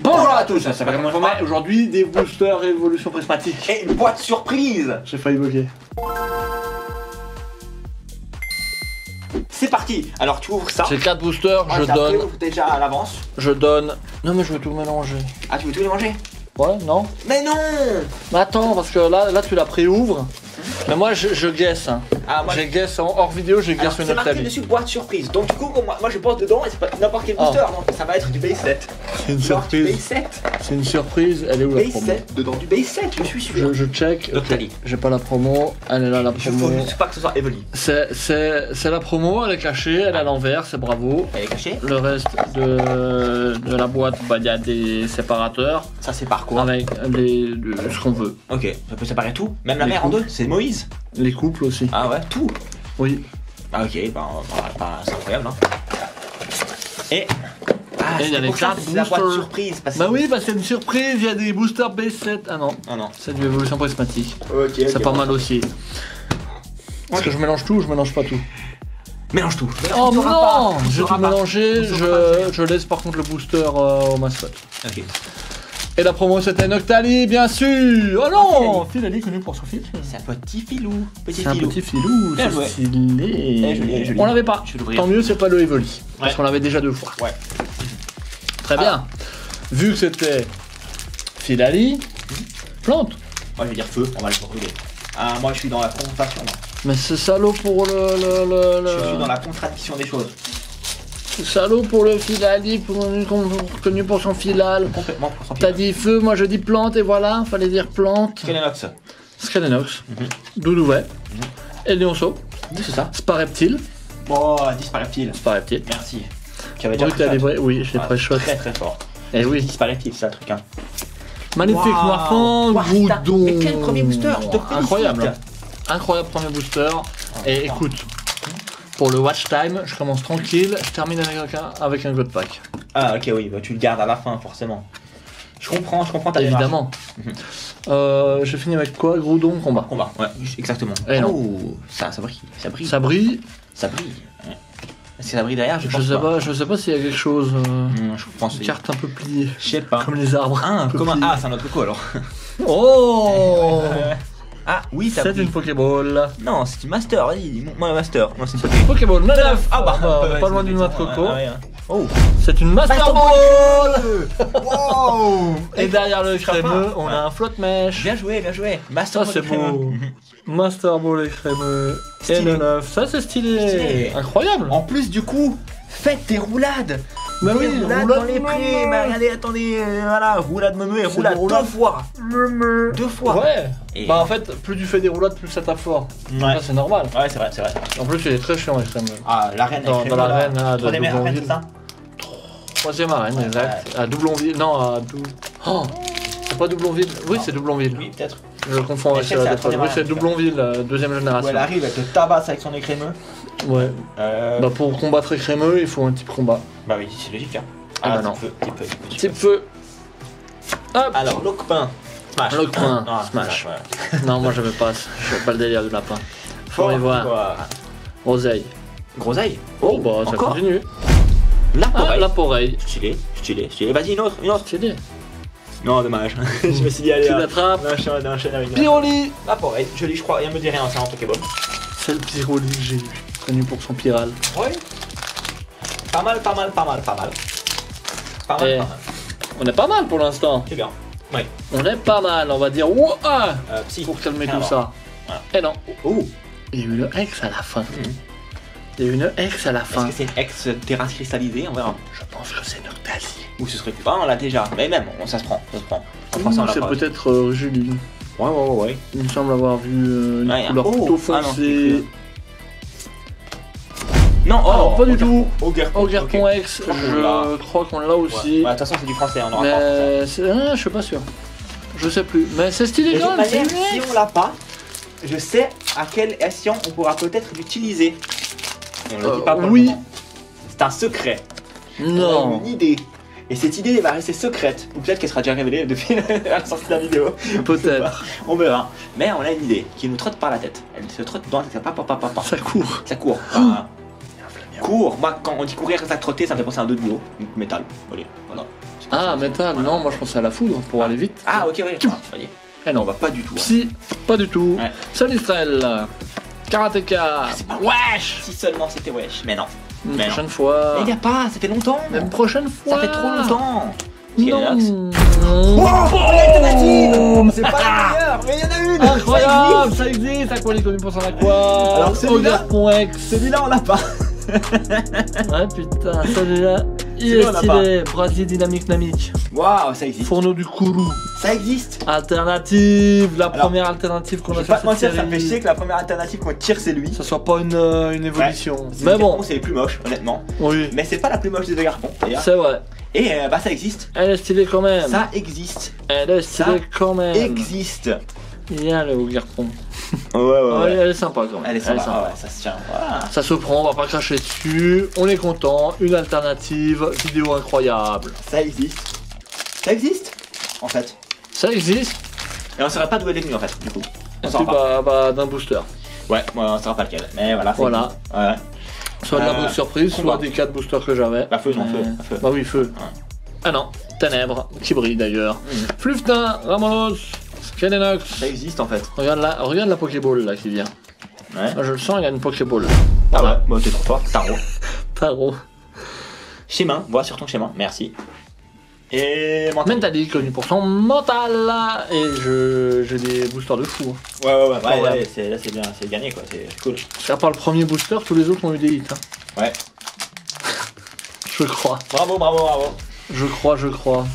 Bonjour à tous, ça va comme on aujourd'hui des boosters évolution prismatique. Et une boîte surprise. J'ai failli bugger. C'est parti. Alors tu ouvres ça. J'ai 4 boosters, Moi, je donne. déjà à l'avance. Je donne. Non mais je veux tout mélanger. Ah, tu veux tous les manger? Ouais, non. Mais non. Mais attends, parce que là tu la pré-ouvres. Mais moi je guesse. Hein. Ah, moi, j'ai guesse hors vidéo, j'ai guesse une c'est marqué Octavie. dessus boîte surprise. Donc du coup, moi je pense dedans et c'est pas n'importe quel booster. Donc ça va être du base 7. C'est une Genre du surprise. base 7. C'est une surprise, elle est où la Base promo? 7. Dedans du base 7, je suis sûr. Je check. Octavie. J'ai pas la promo, elle est là la Je promo. veux juste pas que ce soit Evoli. C'est la promo, elle est cachée, elle est à l'envers, c'est bravo. Elle est cachée. Le reste de la boîte, bah, il y a des séparateurs Ça sépare quoi? avec ce qu'on veut. Ok, ça peut séparer tout. Même la Les mer en couples. deux, c'est Moïse. Les couples aussi. Ah ouais, tout. Oui. Ah ok, c'est incroyable hein. Et... Ah, Et il y a c'est les pour ça, cartes c'est la boîte boosters. surprise parce que... Bah oui, bah c'est une surprise, il y a des boosters B7. Ah non, Ah non. c'est de l'évolution prismatique. Ok, C'est pas mal aussi. Parce que je mélange tout ou je mélange pas tout? Mélange tout. Oh Tu sauras non, pas, tu j'ai sauras tout pas. mélangé, Tu sauras pas. je laisse par contre le booster au mascotte. Ok. Et la promo c'était Noctali, bien sûr. Oh non, Filali connu pour son film. C'est un petit filou. Petit C'est un filou. petit filou, Bien c'est joué. stylé. Elle est jolie, elle est jolie. On l'avait pas. Je vais l'ouvrir. Tant mieux, c'est pas le Evoli. Parce Ouais. qu'on l'avait déjà 2 fois. Ouais. Très bien. Vu que c'était Filali, plante. Moi je vais dire feu, on va le brûler. Ah, moi je suis dans la confrontation. Moi. Mais c'est salaud pour Je suis dans la contradiction des choses. C'est salaud pour le Filali, connu pour son filal. Complètement pour son T'as dit feu, moi je dis plante et voilà, fallait dire plante. Skelenox. Skelenox, Doudouvet, Elionso, C'est ça. Spareptile, Bon, disparaît-il. Spareptile. Merci. Tu avais déjà Brutal pris ça. et oui, je l'ai pré-shot. Très très fort. Eh oui. Disparaît-il, c'est un truc hein. Magnifique, Waouh. marquant, Waouh, putain. Goudon. Mais quel premier booster, je te félicite. Incroyable. Incroyable premier booster. Et écoute, pour le watch time, je commence tranquille, je termine avec un God Pack. Ah ok oui, bah, tu le gardes à la fin forcément. Je comprends ta démarche. Évidemment. Je finis avec quoi? Groudon, combat. Combat, ouais, exactement. Eh non. Oh, ça brille, ça brille. Ça brille. Ça brille. Ouais. Est-ce que ça brille derrière? Je sais pas s'il y a quelque chose. Je pense Une carte un peu pliée. Je sais pas. Comme les arbres. Ah, un peu comme un... pliés. Ah, c'est un autre coco alors. Oh. Ah oui, ça C'est brille. une Pokéball. Non, c'est une Master, vas-y, montre-moi la Master. Non, c'est une Pokéball. Pokéball 9. Ah bah, pas loin d'une noix de coco. Oh. C'est une Master Ball. Wow. Et derrière le sympa. crémeux, on a un flotte mèche. Bien joué, bien joué. Master Ça c'est Ball crémeux. beau. Master Ball et crémeux. Et Stylé. le 9. Ça c'est stylé. Stylé. Incroyable. En plus du coup, faites des roulades. Bah Des oui, roulades roulade dans les de prés. Momo. Mais regardez, attendez, voilà, roulade Momo et C'est roulade des roulades. 2 fois. 2 fois. Ouais. Et- Bah en fait, plus tu fais des roulades, plus ça tape fort. Ouais. Ça c'est normal. Ouais, c'est vrai, c'est vrai. En plus, il est très chiant, le crémeux. Ah, l'arène Dans- avec dans Crémeux, là. l'arène, là, de Troisième arène, Doublonville. c'est ça? Troisième arène, exact. À Doublonville. Non, à Oh. C'est pas Doublonville. Oui, c'est Doublonville. Oui, peut-être. Je confonds avec Je sais que c'est la la troisième Oui, c'est arène, Doublonville, deuxième Où génération. elle arrive, elle te tabasse avec son écrémeux. Ouais. Bah pour combattre les crémeux, il faut un type combat. Bah oui, c'est logique. Hein. Ah bah non. Type feu. Type feu. Hop. Alors, Lockpin. Smash. Lockpin, Ah, Smash. ouais. Non, moi j'avais pas. Je fais pas le délire du lapin. Faut y voir. Quoi. Oseille. Groseille. Oh bah ça encore continue. La Ah, oreille. la oreille. Stylé, stylé, stylé. Vas-y, une autre, une autre. Stylé. Non, dommage. Je me suis dit, allez, Tu là. l'attrapes. Non, je suis enchaîné avec une. Pyroli. La oreille. Joli, je crois. Rien me dit rien, c'est un Pokéball. C'est le Pyroli que j'ai eu. Connu pour son pyral. Ouais. Pas mal, pas mal, pas mal, pas mal. Pas mal, Eh. pas mal. On est pas mal pour l'instant. C'est bien. Ouais. On est pas mal, on va dire ouah Psy. pour calmer Rien tout à ça. voir. Voilà. Et non. Oh. Il y a eu une X à la fin. Mhm. Il y a eu une X à la Est-ce fin. que c'est une ex-terrasse cristallisée? On verra. Je pense que c'est Noctali. Ou ce serait pas, on l'a déjà. Mais même, ça se prend, ça se prend. On prend ça, on l'a C'est pas. peut-être Julie. Ouais. Il me semble avoir vu une Ouais, couleur oh, plutôt ah non, foncée. Non, oh, Alors, pas du tout. Ogerpon. Ogerpon X, crois qu'on l'a. je crois qu'on l'a aussi. Ouais, de toute façon, c'est du français, on aura pas en français. Mais je suis pas sûr. Je sais plus. Mais c'est De stylé toute quand même. C'est manière, une si X. on l'a pas, je sais à quel escient on pourra peut-être l'utiliser. On le dit pas pour le oui. moment. C'est un secret. On a Non. une idée. Et cette idée va rester secrète. Ou peut-être qu'elle sera déjà révélée depuis la sortie de la vidéo. Peut-être. On verra. Mais on a une idée qui nous trotte par la tête. Elle se trotte dans la tête. Papa. Ça court. Ça court. Court. Moi, quand on dit courir, ça trotter, ça me fait penser à un 2 de duo. Métal. Allez, voilà. Ah, métal, non, moi je pensais à la foudre pour aller vite. Ah, ok, oui. Ah, voyez. Eh non, On va pas du tout. Hein. Si, pas du tout. Ouais. Sonistrel, Karateka, c'est pas- wesh. Si seulement c'était wesh. Mais non. Une Mais non. prochaine fois. Mais il y a pas, ça fait longtemps. Même prochaine fois. Ça fait trop longtemps. Non. L'alternative. C'est pas la meilleure, mais il y en a une. Incroyable, ça existe. Aqua les connus pour son aqua. Alors, celui-là- Ogre.ex. Celui-là, on l'a pas. Ouais, putain, celui-là. Il Celui-là, est on l'a stylé. Brasier dynamique namique. Waouh, ça existe. Fourneau du Kourou. Ça existe. Alternative. La Alors, première alternative qu'on Je a vais sur pas te mentir, cette ça me fait série. chier que la première alternative qu'on tire, c'est lui. Ça soit pas une évolution. C'est Mais le bon, Garpon, c'est les plus moches, honnêtement. oui, Mais c'est pas la plus moche des deux Garpons, d'ailleurs. c'est vrai. Et bah, ça existe. Elle est stylée quand même. Ça existe. Elle est stylée quand même. Existe. Il y a le garpon. Ouais, Elle est sympa quand même. Elle est sympa. Ah ouais, ça se tient. Voilà. Ça se prend, on va pas cracher dessus. On est content. Une alternative. Vidéo incroyable. Ça existe. Ça existe, en fait. Ça existe. Et on saurait pas d'où elle est venue, en fait, du coup. On Et saura pas. bah, d'un booster. Ouais, on saura pas lequel. Mais voilà. ça Voilà. existe. Ouais. Soit de la box surprise, combat. soit des 4 boosters que j'avais. Bah, feu, non, Mais- feu. Bah oui, feu. Ah non, Ténèbres, qui brille d'ailleurs. Fluftin, Ramonos, Skelenox. Ça existe, en fait. Regarde la Pokéball là qui vient. Ouais. Moi, je le sens, il y a une Pokéball. Ah ouais, bah, t'es trop fort. Tarot. Tarot. Schéma, vois sur ton schéma. Merci. Et mental. Mentally, connu pour son mental. Et j'ai des boosters de fou. Hein. Ouais, Ouais. là c'est bien, c'est gagné quoi, c'est cool. À part le premier booster, tous les autres ont eu des hits. Hein. Ouais. Je crois. Bravo. Je crois.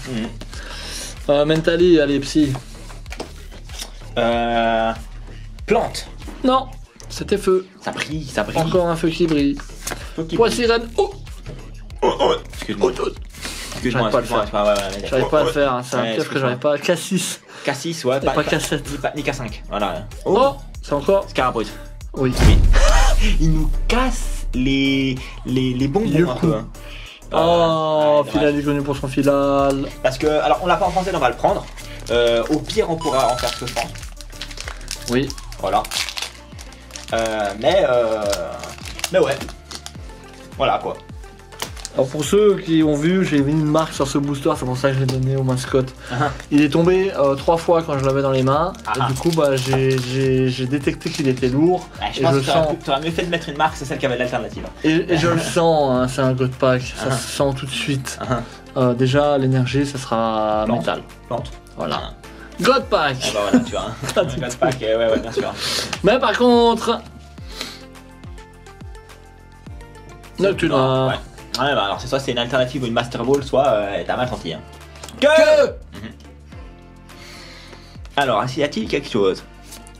Mhm. Mentally, allez, psy. Plante. Non, c'était feu. Ça brille. Encore un feu qui brille. Poids sirène. Oh, Excuse-moi. J'arrive pas à le faire. Ouais. J'arrive pas à le faire, hein. C'est un Ouais, piège que j'arrive pas. K6. K6, ouais, Et pas K7. ni K5. Voilà. Oh, c'est encore. Scarabrut. Oui. Il nous casse les bonbons Le un coup. peu. Hein. Oh, Ouais, Filal est connu pour son Filal. Parce que, alors on l'a pas en français, on va le prendre. Au pire, on pourra en faire ce que je pense. Oui. Voilà. Mais ouais. Voilà quoi. Alors pour ceux qui ont vu, j'ai mis une marque sur ce booster, c'est pour ça que je l'ai donné au mascotte. Il est tombé 3 fois quand je l'avais dans les mains, et du coup bah, j'ai détecté qu'il était lourd, Ouais, je et pense je que le sens. t'aurais mieux fait de mettre une marque, c'est celle qui avait l'alternative. Et je le sens, hein, c'est un God Pack, ça se sent tout de suite. Déjà l'énergie, ça sera Plante. métal. Plante. Voilà. God Pack. Ah bah voilà, tu vois. Un God Pack, ouais, bien sûr. Mais par contre... Nocturne. Ouais. Ouais, bah alors c'est soit c'est une alternative ou une Master Ball, soit t'as mal senti. Hein. Que Alors, y a-t-il quelque chose?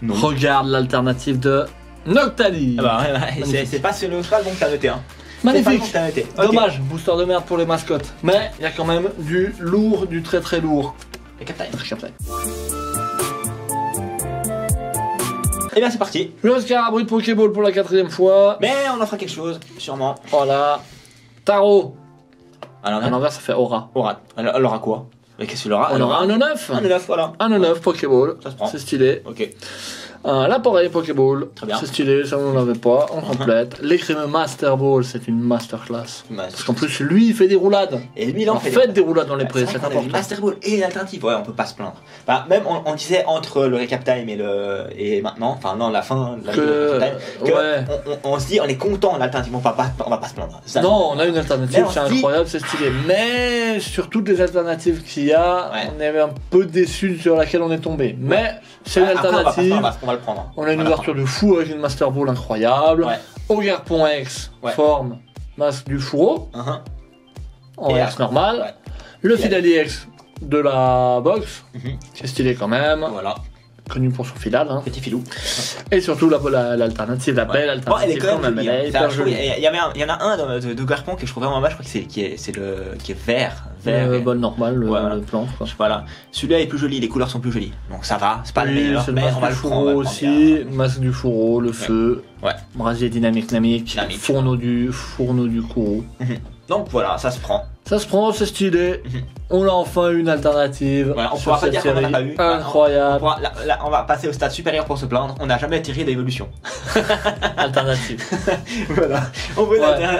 Non. Regarde l'alternative de Noctali. Ah bah ouais, c'est pas le cheval bon que t'as noté. Hein. Magnifique. C'est pas le bon que t'as noté. Ok. Dommage, booster de merde pour les mascottes. Mais il y a quand même du lourd, du très très lourd. Et Captain. Et bien c'est parti. Le Scarabrut Pokéball pour la 4ème fois. Mais on en fera quelque chose, sûrement. Voilà. Tarot. Alors, À l'envers, ça fait Aura. elle aura quoi? Mais qu'est-ce qu'il aura? On aura un O9. Un 9, voilà. Un O9 Pokéball. Ça se prend. C'est stylé. Ok. Un Laporé Pokéball. Très bien. C'est stylé, ça on n'en avait pas. On complète. L'écrémeux Master Ball, c'est une masterclass. Parce qu'en plus, lui, il fait des roulades. Et lui, là, En fait des roulades dans les prés, c'est important. important. Master Ball et l'alternative, ouais, on peut pas se plaindre. Bah, même on disait entre le Recap Time et maintenant, enfin non, la fin de la Que- Recap Time, que ouais. on se dit, on est content de l'alternative, on va pas se plaindre. Ça, Non, on a une Mais alternative, on c'est dit- incroyable, c'est stylé. Mais sur toutes les alternatives qu'il y a, Ouais. on est un peu déçu sur laquelle on est tombé. Mais c'est une Après, on va pas se alternative. plaindre parce qu'on va le prendre. On a une ouverture de fou avec une Master Ball incroyable. Ouais. Ogre.ex, Ouais. forme, masque du fourreau, en Et X normal. Ouais. Le Et Fidali X de la box, Mhm. c'est stylé quand même. Voilà, Connu pour son Fidal. Hein. petit filou. Et surtout l'alternative, la belle Bon, elle alternative est quand même jolie. elle est Hein. hyper Je trouve- jolie. Il y en a un de Garpon que je trouve vraiment mal, je crois que c'est qui est vert. Bol normal, le, Ouais, voilà. le plan. Quoi. Voilà. Celui-là est plus joli, les couleurs sont plus jolies. Donc ça va, c'est pas le Oui, meilleur, c'est le mais masque on va du le prendre. fourreau aussi, masque du fourreau, le feu, Ouais. brasier dynamique, Dynamique. fourneau du Kourou. Donc voilà, ça se prend. Ça se prend, c'est stylé. On a enfin une alternative. Voilà, on sur pourra pas cette dire qu'on en a série pas eu. incroyable. On va passer au stade supérieur pour se plaindre. On n'a jamais tiré d'évolution. Alternative. Voilà. On veut Ouais.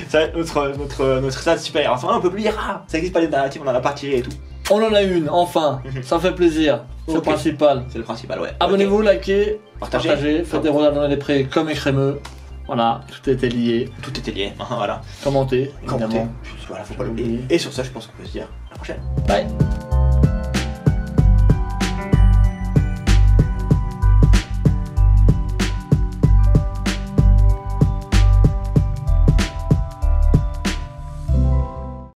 ça va être notre stade supérieur. Enfin, on peut plus dire ça existe pas d'alternative, on en a pas tiré et tout. On en a une, enfin. Ça fait plaisir. C'est le Ok. principal. C'est le principal, ouais. Abonnez-vous, likez, Partagez. partagez, faites des rôles dans les prés comme écrémeux. Voilà, tout était lié. Tout était lié. Voilà. Commentez, Commentez. évidemment. Voilà, faut pas l'oublier. Et sur ça, je pense qu'on peut se dire à la prochaine. Bye.